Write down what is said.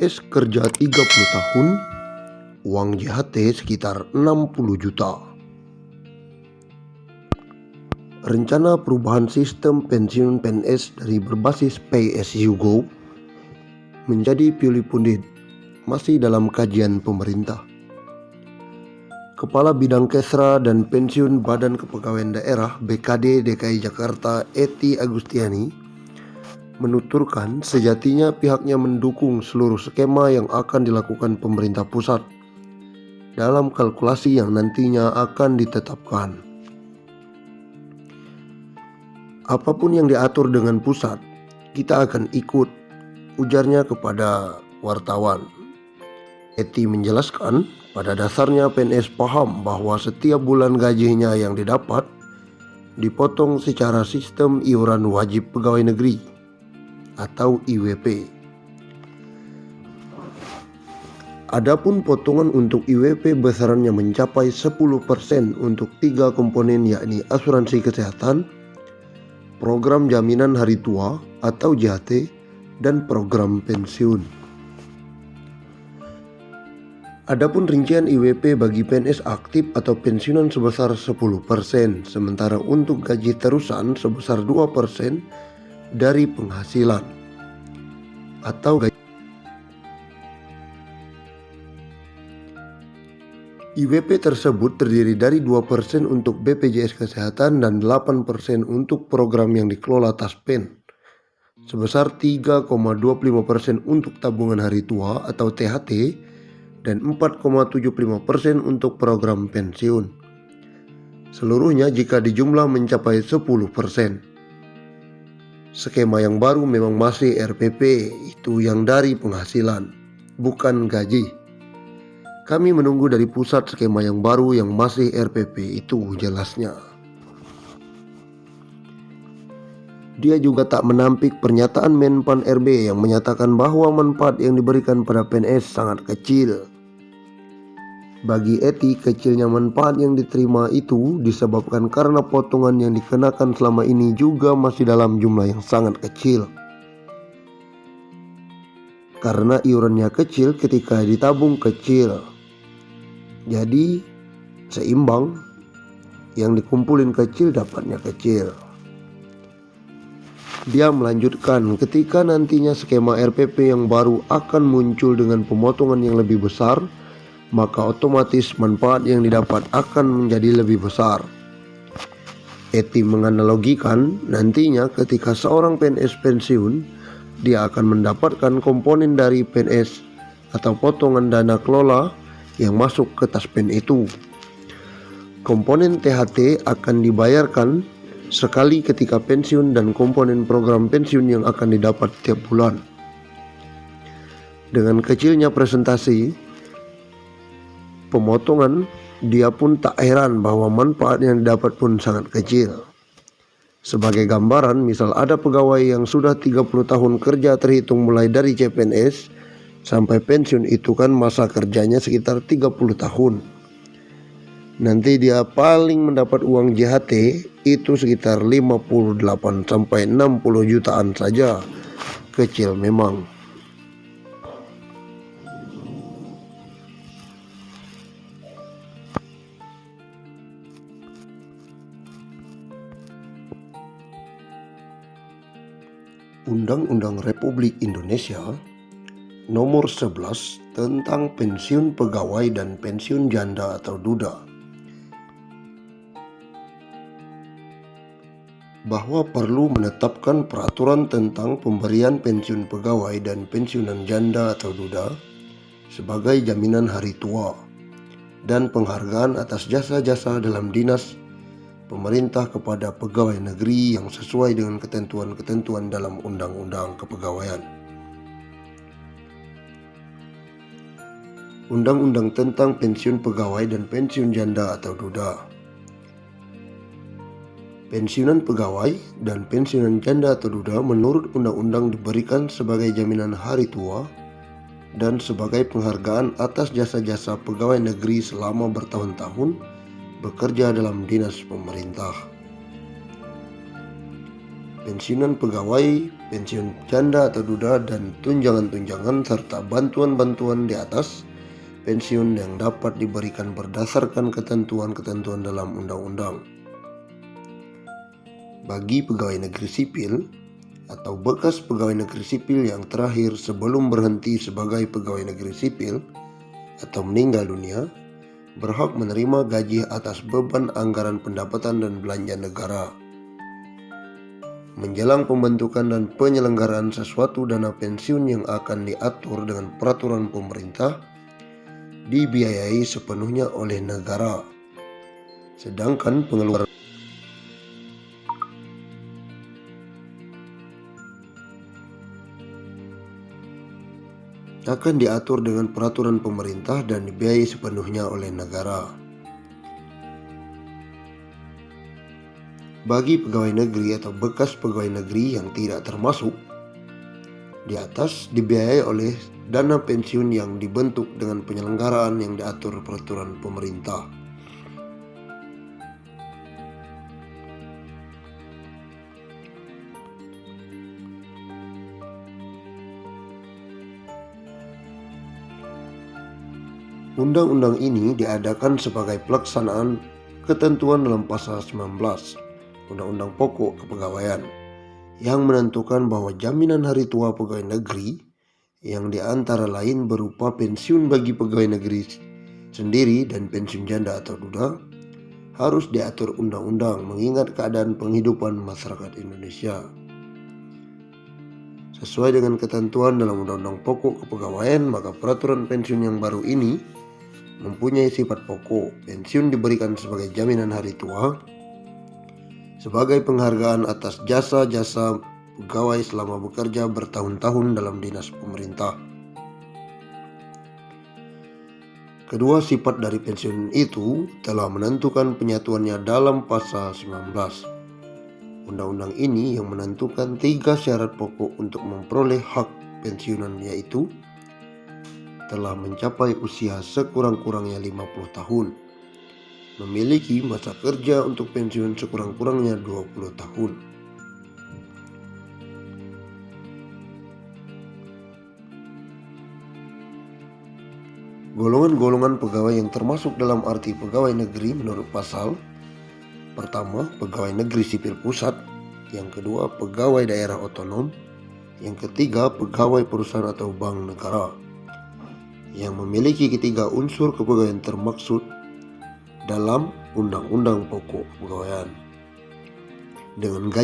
PNS kerja 30 tahun, uang JHT sekitar 60 juta. Rencana perubahan sistem pensiun PNS dari berbasis Pay as you go menjadi pilih pundit masih dalam kajian pemerintah. Kepala Bidang Kesra dan Pensiun Badan Kepegawaian Daerah BKD DKI Jakarta Ety Agustiani menuturkan sejatinya pihaknya mendukung seluruh skema yang akan dilakukan pemerintah pusat dalam kalkulasi yang nantinya akan ditetapkan. Apapun yang diatur dengan pusat, kita akan ikut, ujarnya kepada wartawan. Ety menjelaskan, pada dasarnya PNS paham bahwa setiap bulan gajinya yang didapat dipotong secara sistem iuran wajib pegawai negeri atau IWP. Adapun potongan untuk IWP besarannya mencapai 10% untuk 3 komponen, yakni asuransi kesehatan, program jaminan hari tua atau JHT, dan program pensiun. Adapun rincian IWP bagi PNS aktif atau pensiunan sebesar 10%, sementara untuk gaji terusan sebesar 2% dari penghasilan atau gaji. IWP tersebut terdiri dari 2% untuk BPJS Kesehatan dan 8% untuk program yang dikelola Taspen, sebesar 3,25% untuk tabungan hari tua atau THT, dan 4,75% untuk program pensiun. Seluruhnya jika dijumlah mencapai 10%. Skema yang baru memang masih RPP, itu yang dari penghasilan, bukan gaji. Kami menunggu dari pusat skema yang baru yang masih RPP itu, jelasnya. Dia juga tak menampik pernyataan Menpan RB yang menyatakan bahwa manfaat yang diberikan pada PNS sangat kecil. Bagi Ety, kecilnya manfaat yang diterima itu disebabkan karena potongan yang dikenakan selama ini juga masih dalam jumlah yang sangat kecil. Karena iurannya kecil ketika ditabung kecil, jadi seimbang, yang dikumpulin kecil dapatnya kecil. Dia melanjutkan, ketika nantinya skema RPP yang baru akan muncul dengan pemotongan yang lebih besar, maka otomatis manfaat yang didapat akan menjadi lebih besar. Ety menganalogikan, nantinya ketika seorang PNS pensiun, dia akan mendapatkan komponen dari PNS atau potongan dana kelola yang masuk ke Taspen itu. Komponen THT akan dibayarkan sekali ketika pensiun dan komponen program pensiun yang akan didapat tiap bulan. Dengan kecilnya presentasi pemotongan, dia pun tak heran bahwa manfaat yang didapat pun sangat kecil. Sebagai gambaran, misal ada pegawai yang sudah 30 tahun kerja terhitung mulai dari CPNS sampai pensiun, itu kan masa kerjanya sekitar 30 tahun. Nanti dia paling mendapat uang JHT itu sekitar 58 sampai 60 jutaan saja. Kecil memang. Undang-Undang Republik Indonesia Nomor 11 tentang pensiun pegawai dan pensiun janda atau duda, bahwa perlu menetapkan peraturan tentang pemberian pensiun pegawai dan pensiunan janda atau duda sebagai jaminan hari tua dan penghargaan atas jasa-jasa dalam dinas pemerintah kepada pegawai negeri yang sesuai dengan ketentuan-ketentuan dalam Undang-Undang Kepegawaian. Undang-Undang tentang pensiun pegawai dan pensiun janda atau duda. Pensiunan pegawai dan pensiunan janda atau duda menurut undang-undang diberikan sebagai jaminan hari tua dan sebagai penghargaan atas jasa-jasa pegawai negeri selama bertahun-tahun bekerja dalam dinas pemerintah. pensiunan pegawai, pensiun janda atau duda, dan tunjangan-tunjangan serta bantuan-bantuan di atas pensiun yang dapat diberikan berdasarkan ketentuan-ketentuan dalam undang-undang. Bagi pegawai negeri sipil atau bekas pegawai negeri sipil yang terakhir sebelum berhenti sebagai pegawai negeri sipil atau meninggal dunia, berhak menerima gaji atas beban anggaran pendapatan dan belanja negara. Menjelang pembentukan dan penyelenggaraan sesuatu dana pensiun yang akan diatur dengan peraturan pemerintah, dibiayai sepenuhnya oleh negara. Sedangkan pengeluaran akan diatur dengan peraturan pemerintah dan dibiayai sepenuhnya oleh negara. Bagi pegawai negeri atau bekas pegawai negeri yang tidak termasuk di atas, dibiayai oleh dana pensiun yang dibentuk dengan penyelenggaraan yang diatur peraturan pemerintah. Undang-undang ini diadakan sebagai pelaksanaan ketentuan dalam pasal 19 Undang-Undang Pokok Kepegawaian yang menentukan bahwa jaminan hari tua pegawai negeri yang diantara lain berupa pensiun bagi pegawai negeri sendiri dan pensiun janda atau duda harus diatur undang-undang mengingat keadaan penghidupan masyarakat Indonesia. Sesuai dengan ketentuan dalam Undang-Undang Pokok Kepegawaian, maka peraturan pensiun yang baru ini mempunyai sifat pokok. Pensiun diberikan sebagai jaminan hari tua, sebagai penghargaan atas jasa-jasa pegawai selama bekerja bertahun-tahun dalam dinas pemerintah. Kedua sifat dari pensiun itu telah menentukan penyatuannya dalam pasal 19 Undang-undang ini yang menentukan 3 syarat pokok untuk memperoleh hak pensiunan, yaitu telah mencapai usia sekurang-kurangnya 50 tahun, memiliki masa kerja untuk pensiun sekurang-kurangnya 20 tahun. Golongan-golongan pegawai yang termasuk dalam arti pegawai negeri menurut pasal pertama, pegawai negeri sipil pusat, yang kedua, pegawai daerah otonom, yang ketiga, pegawai perusahaan atau bank negara, yang memiliki ketiga unsur kepegawaian termaksud dalam Undang-Undang Pokok Kepegawaian dengan gaji